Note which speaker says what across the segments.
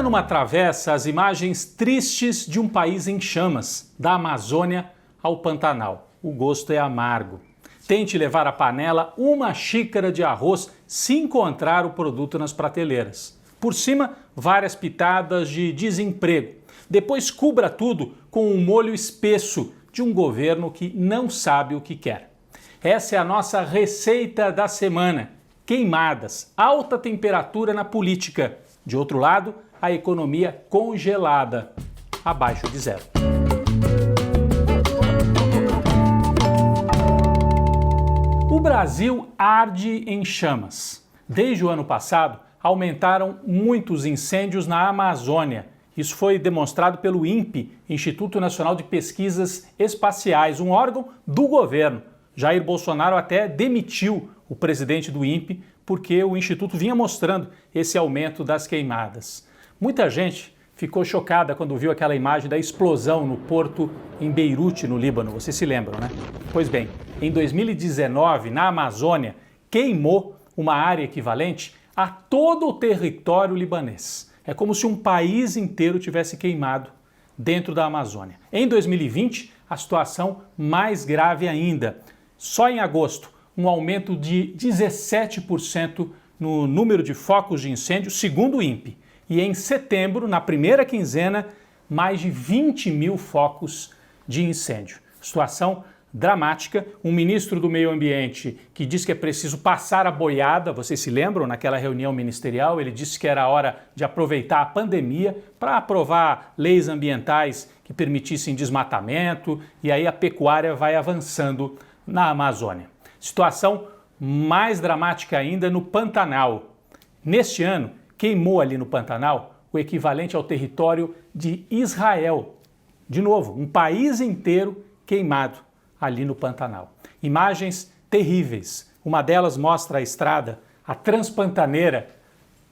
Speaker 1: numa travessa as imagens tristes de um país em chamas, da Amazônia ao Pantanal. O gosto é amargo. Tente levar à panela uma xícara de arroz se encontrar o produto nas prateleiras. Por cima, várias pitadas de desemprego. Depois cubra tudo com um molho espesso de um governo que não sabe o que quer. Essa é a nossa receita da semana. Queimadas, alta temperatura na política. De outro lado, a economia congelada, abaixo de zero. O Brasil arde em chamas. Desde o ano passado, aumentaram muitos incêndios na Amazônia. Isso foi demonstrado pelo INPE, Instituto Nacional de Pesquisas Espaciais, um órgão do governo. Jair Bolsonaro até demitiu o presidente do INPE porque o Instituto vinha mostrando esse aumento das queimadas. Muita gente ficou chocada quando viu aquela imagem da explosão no porto em Beirute, no Líbano. Vocês se lembram, né? Pois bem, em 2019, na Amazônia, queimou uma área equivalente a todo o território libanês. É como se um país inteiro tivesse queimado dentro da Amazônia. Em 2020, a situação mais grave ainda. Só em agosto, um aumento de 17% no número de focos de incêndio, segundo o INPE. E em setembro, na primeira quinzena, mais de 20 mil focos de incêndio. Situação dramática. Um ministro do Meio Ambiente que disse que é preciso passar a boiada, vocês se lembram, naquela reunião ministerial, ele disse que era hora de aproveitar a pandemia para aprovar leis ambientais que permitissem desmatamento, e aí a pecuária vai avançando na Amazônia. Situação mais dramática ainda no Pantanal. Neste ano, queimou ali no Pantanal o equivalente ao território de Israel. De novo, um país inteiro queimado ali no Pantanal. Imagens terríveis. Uma delas mostra a estrada, a Transpantaneira,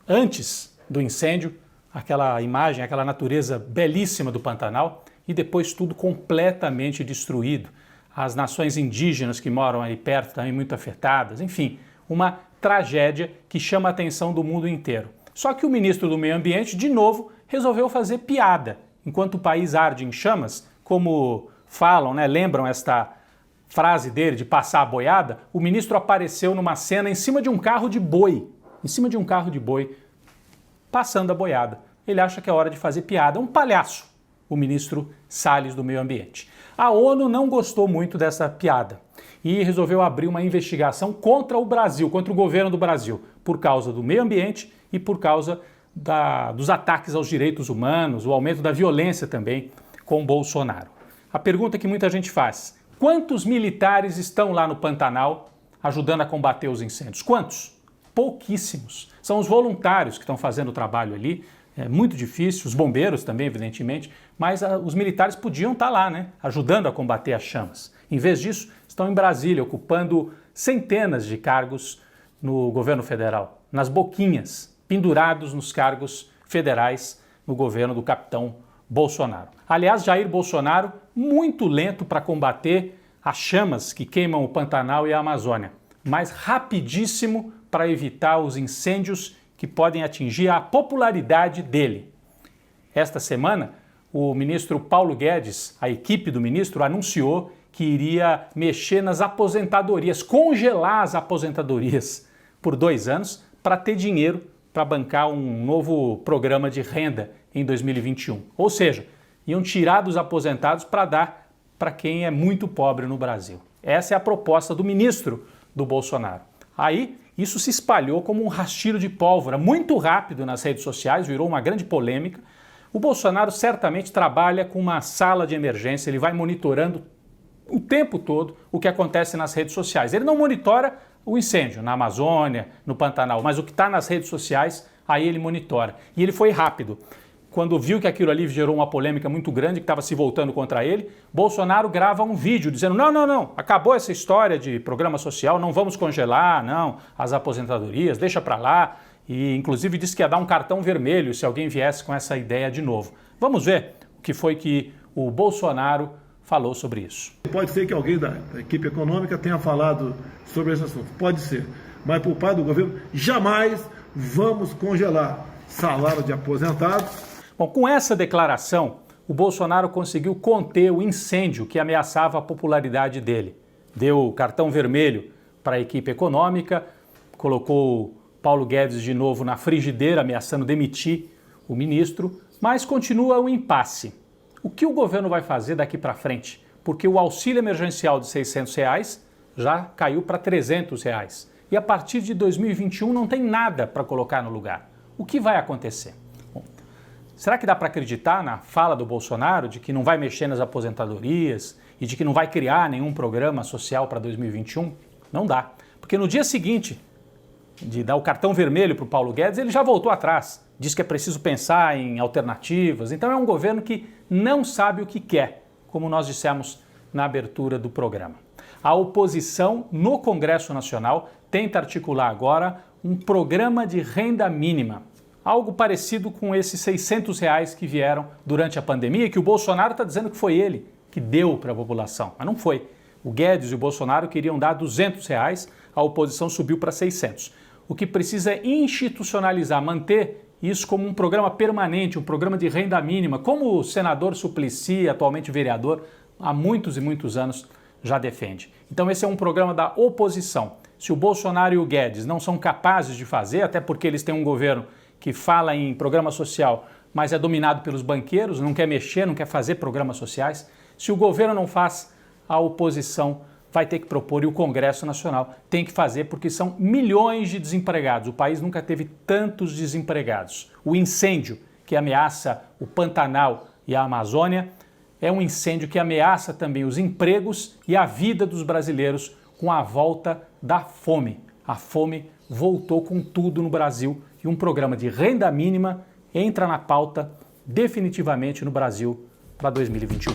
Speaker 1: antes do incêndio, aquela imagem, aquela natureza belíssima do Pantanal, e depois tudo completamente destruído. As nações indígenas que moram aí perto também muito afetadas, enfim, uma tragédia que chama a atenção do mundo inteiro. Só que o ministro do Meio Ambiente, de novo, resolveu fazer piada. Enquanto o país arde em chamas, como falam, né, lembram esta frase dele de passar a boiada, o ministro apareceu numa cena em cima de um carro de boi, passando a boiada. Ele acha que é hora de fazer piada, um palhaço, o ministro Salles do Meio Ambiente. A ONU não gostou muito dessa piada e resolveu abrir uma investigação contra o Brasil, contra o governo do Brasil, por causa do meio ambiente e por causa dos ataques aos direitos humanos, o aumento da violência também com Bolsonaro. A pergunta que muita gente faz: quantos militares estão lá no Pantanal ajudando a combater os incêndios? Quantos? Pouquíssimos. São os voluntários que estão fazendo o trabalho ali. É muito difícil, os bombeiros também, evidentemente, mas os militares podiam estar lá, né, ajudando a combater as chamas. Em vez disso, estão em Brasília, ocupando centenas de cargos no governo federal, nas boquinhas, pendurados nos cargos federais no governo do capitão Bolsonaro. Aliás, Jair Bolsonaro, muito lento para combater as chamas que queimam o Pantanal e a Amazônia, mas rapidíssimo para evitar os incêndios que podem atingir a popularidade dele. Esta semana, o ministro Paulo Guedes, a equipe do ministro, anunciou que iria mexer nas aposentadorias, congelar as aposentadorias por 2 anos para ter dinheiro para bancar um novo programa de renda em 2021. Ou seja, iam tirar dos aposentados para dar para quem é muito pobre no Brasil. Essa é a proposta do ministro do Bolsonaro. Aí, isso se espalhou como um rastilho de pólvora, muito rápido nas redes sociais, virou uma grande polêmica. O Bolsonaro certamente trabalha com uma sala de emergência, ele vai monitorando o tempo todo o que acontece nas redes sociais. Ele não monitora o incêndio na Amazônia, no Pantanal, mas o que está nas redes sociais, aí ele monitora. E ele foi rápido. Quando viu que aquilo ali gerou uma polêmica muito grande, que estava se voltando contra ele, Bolsonaro grava um vídeo dizendo: não, acabou essa história de programa social, não vamos congelar, não, as aposentadorias, deixa para lá. E inclusive disse que ia dar um cartão vermelho se alguém viesse com essa ideia de novo. Vamos ver o que foi que o Bolsonaro falou sobre isso.
Speaker 2: Pode ser que alguém da equipe econômica tenha falado sobre esse assunto, pode ser. Mas por parte do governo, jamais vamos congelar. salário de aposentado.
Speaker 1: Bom, com essa declaração, o Bolsonaro conseguiu conter o incêndio que ameaçava a popularidade dele. Deu cartão vermelho para a equipe econômica, colocou Paulo Guedes de novo na frigideira, ameaçando demitir o ministro, mas continua o impasse. O que o governo vai fazer daqui para frente? Porque o auxílio emergencial de R$600 já caiu para R$300. E a partir de 2021 não tem nada para colocar no lugar. O que vai acontecer? Bom, será que dá para acreditar na fala do Bolsonaro de que não vai mexer nas aposentadorias e de que não vai criar nenhum programa social para 2021? Não dá. Porque no dia seguinte de dar o cartão vermelho para o Paulo Guedes, ele já voltou atrás. Diz que é preciso pensar em alternativas. Então é um governo que não sabe o que quer, como nós dissemos na abertura do programa. A oposição no Congresso Nacional tenta articular agora um programa de renda mínima, algo parecido com esses R$600 que vieram durante a pandemia, que o Bolsonaro está dizendo que foi ele que deu para a população, mas não foi. O Guedes e o Bolsonaro queriam dar R$200, a oposição subiu para 600. O que precisa é institucionalizar, manter isso como um programa permanente, um programa de renda mínima, como o senador Suplicy, atualmente vereador, há muitos e muitos anos já defende. Então esse é um programa da oposição. Se o Bolsonaro e o Guedes não são capazes de fazer, até porque eles têm um governo que fala em programa social, mas é dominado pelos banqueiros, não quer mexer, não quer fazer programas sociais, se o governo não faz, a oposição vai ter que propor e o Congresso Nacional tem que fazer porque são milhões de desempregados. O país nunca teve tantos desempregados. O incêndio que ameaça o Pantanal e a Amazônia é um incêndio que ameaça também os empregos e a vida dos brasileiros com a volta da fome. A fome voltou com tudo no Brasil e um programa de renda mínima entra na pauta definitivamente no Brasil para 2021.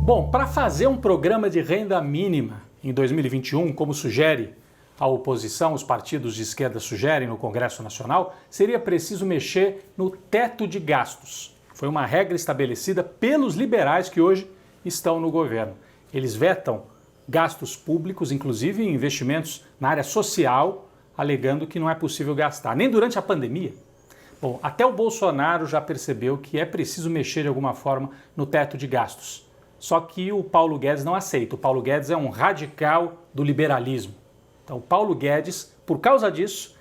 Speaker 1: Bom, para fazer um programa de renda mínima em 2021, como sugere a oposição, os partidos de esquerda sugerem no Congresso Nacional, seria preciso mexer no teto de gastos. Foi uma regra estabelecida pelos liberais que hoje estão no governo. Eles vetam gastos públicos, inclusive investimentos na área social, alegando que não é possível gastar, nem durante a pandemia. Bom, até o Bolsonaro já percebeu que é preciso mexer de alguma forma no teto de gastos. Só que o Paulo Guedes não aceita. O Paulo Guedes é um radical do liberalismo. Então, o Paulo Guedes, por causa disso,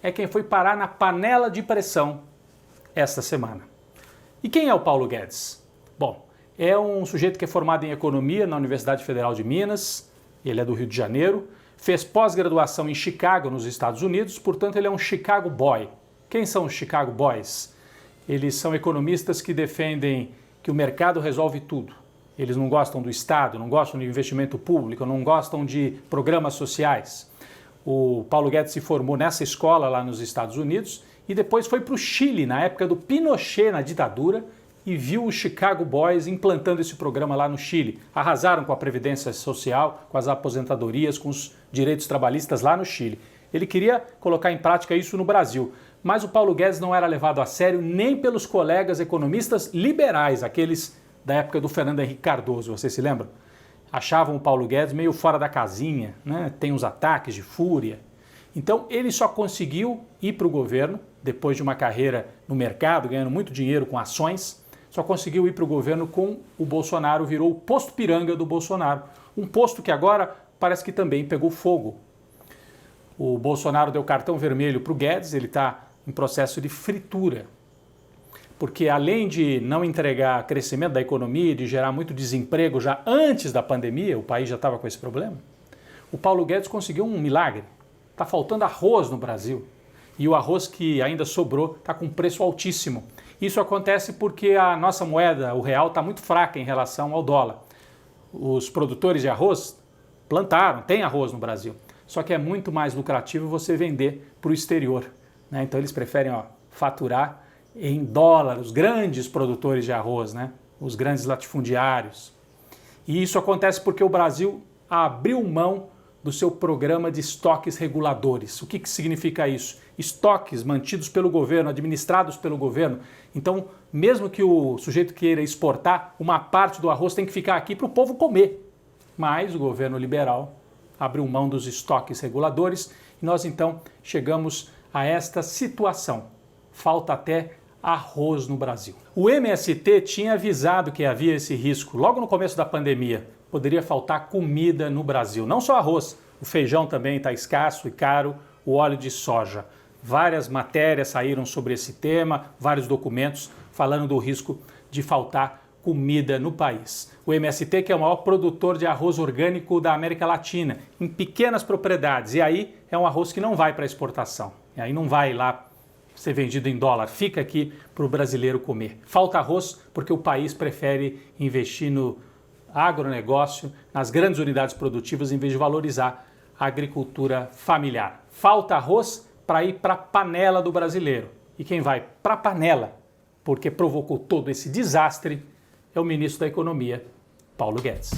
Speaker 1: é quem foi parar na panela de pressão esta semana. E quem é o Paulo Guedes? Bom, é um sujeito que é formado em economia na Universidade Federal de Minas, ele é do Rio de Janeiro, fez pós-graduação em Chicago, nos Estados Unidos, portanto ele é um Chicago Boy. Quem são os Chicago Boys? Eles são economistas que defendem que o mercado resolve tudo. Eles não gostam do Estado, não gostam de investimento público, não gostam de programas sociais. O Paulo Guedes se formou nessa escola lá nos Estados Unidos e depois foi para o Chile, na época do Pinochet, na ditadura, e viu os Chicago Boys implantando esse programa lá no Chile. Arrasaram com a Previdência Social, com as aposentadorias, com os direitos trabalhistas lá no Chile. Ele queria colocar em prática isso no Brasil, mas o Paulo Guedes não era levado a sério nem pelos colegas economistas liberais, aqueles da época do Fernando Henrique Cardoso, vocês se lembram? Achavam o Paulo Guedes meio fora da casinha, né? Tem uns ataques de fúria. Então ele só conseguiu ir para o governo, depois de uma carreira no mercado, ganhando muito dinheiro com ações, só conseguiu ir para o governo com o Bolsonaro, virou o posto piranga do Bolsonaro. Um posto que agora parece que também pegou fogo. O Bolsonaro deu cartão vermelho para o Guedes, ele está em processo de fritura. Porque além de não entregar crescimento da economia e de gerar muito desemprego já antes da pandemia, o país já estava com esse problema, o Paulo Guedes conseguiu um milagre. Está faltando arroz no Brasil e o arroz que ainda sobrou está com preço altíssimo. Isso acontece porque a nossa moeda, o real, está muito fraca em relação ao dólar. Os produtores de arroz plantaram, tem arroz no Brasil, só que é muito mais lucrativo você vender para o exterior, né? Então eles preferem faturar em dólar, os grandes produtores de arroz, né? Os grandes latifundiários. E isso acontece porque o Brasil abriu mão do seu programa de estoques reguladores. O que significa isso? Estoques mantidos pelo governo, administrados pelo governo. Então, mesmo que o sujeito queira exportar, uma parte do arroz tem que ficar aqui para o povo comer. mas o governo liberal abriu mão dos estoques reguladores e nós então chegamos a esta situação. Falta até arroz no Brasil. O MST tinha avisado que havia esse risco logo no começo da pandemia. Poderia faltar comida no Brasil, não só arroz, o feijão também está escasso e caro, o óleo de soja. Várias matérias saíram sobre esse tema, vários documentos falando do risco de faltar comida no país. O MST, que é o maior produtor de arroz orgânico da América Latina, em pequenas propriedades, e aí é um arroz que não vai para exportação, e aí não vai lá ser vendido em dólar, fica aqui para o brasileiro comer. Falta arroz porque o país prefere investir no agronegócio, nas grandes unidades produtivas, em vez de valorizar a agricultura familiar. Falta arroz para ir para a panela do brasileiro. E quem vai para a panela, porque provocou todo esse desastre, é o ministro da Economia, Paulo Guedes.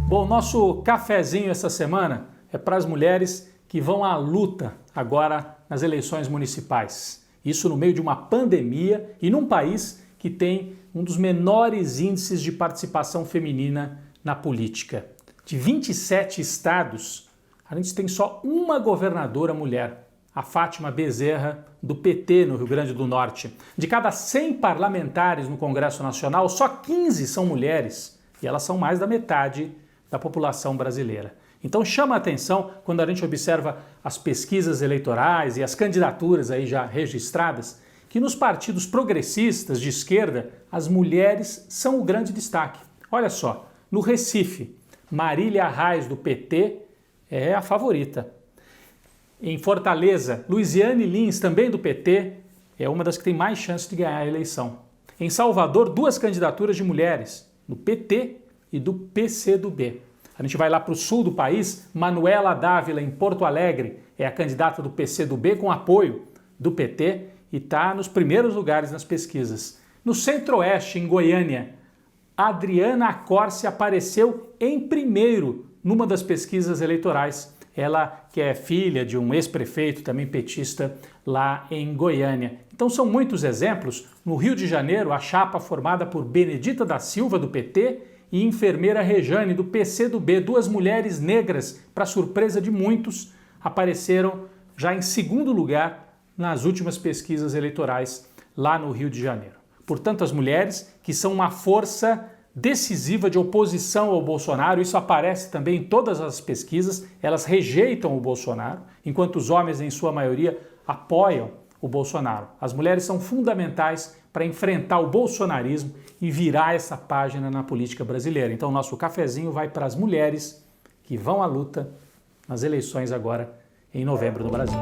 Speaker 1: Bom, nosso cafezinho essa semana é para as mulheres que vão à luta agora nas eleições municipais. Isso no meio de uma pandemia e num país que tem um dos menores índices de participação feminina na política. De 27 estados, a gente tem só uma governadora mulher, a Fátima Bezerra, do PT no Rio Grande do Norte. De cada 100 parlamentares no Congresso Nacional, só 15 são mulheres e elas são mais da metade da população brasileira. Então chama a atenção quando a gente observa as pesquisas eleitorais e as candidaturas aí já registradas, que nos partidos progressistas de esquerda, as mulheres são o grande destaque. Olha só, no Recife, Marília Reis, do PT, é a favorita. Em Fortaleza, Luiziane Lins, também do PT, é uma das que tem mais chance de ganhar a eleição. Em Salvador, duas candidaturas de mulheres, do PT e do PCdoB. A gente vai lá para o sul do país, Manuela Dávila, em Porto Alegre, é a candidata do PCdoB com apoio do PT e está nos primeiros lugares nas pesquisas. No Centro-Oeste, em Goiânia, Adriana Accorsi apareceu em primeiro numa das pesquisas eleitorais. Ela que é filha de um ex-prefeito, também petista, lá em Goiânia. Então são muitos exemplos. No Rio de Janeiro, a chapa formada por Benedita da Silva, do PT, e enfermeira Rejane, do PCdoB, duas mulheres negras, para surpresa de muitos, apareceram já em segundo lugar nas últimas pesquisas eleitorais lá no Rio de Janeiro. Portanto, as mulheres, que são uma força decisiva de oposição ao Bolsonaro, isso aparece também em todas as pesquisas, elas rejeitam o Bolsonaro, enquanto os homens, em sua maioria, apoiam o Bolsonaro. As mulheres são fundamentais para enfrentar o bolsonarismo e virar essa página na política brasileira. Então, nosso cafezinho vai para as mulheres que vão à luta nas eleições agora em novembro no Brasil.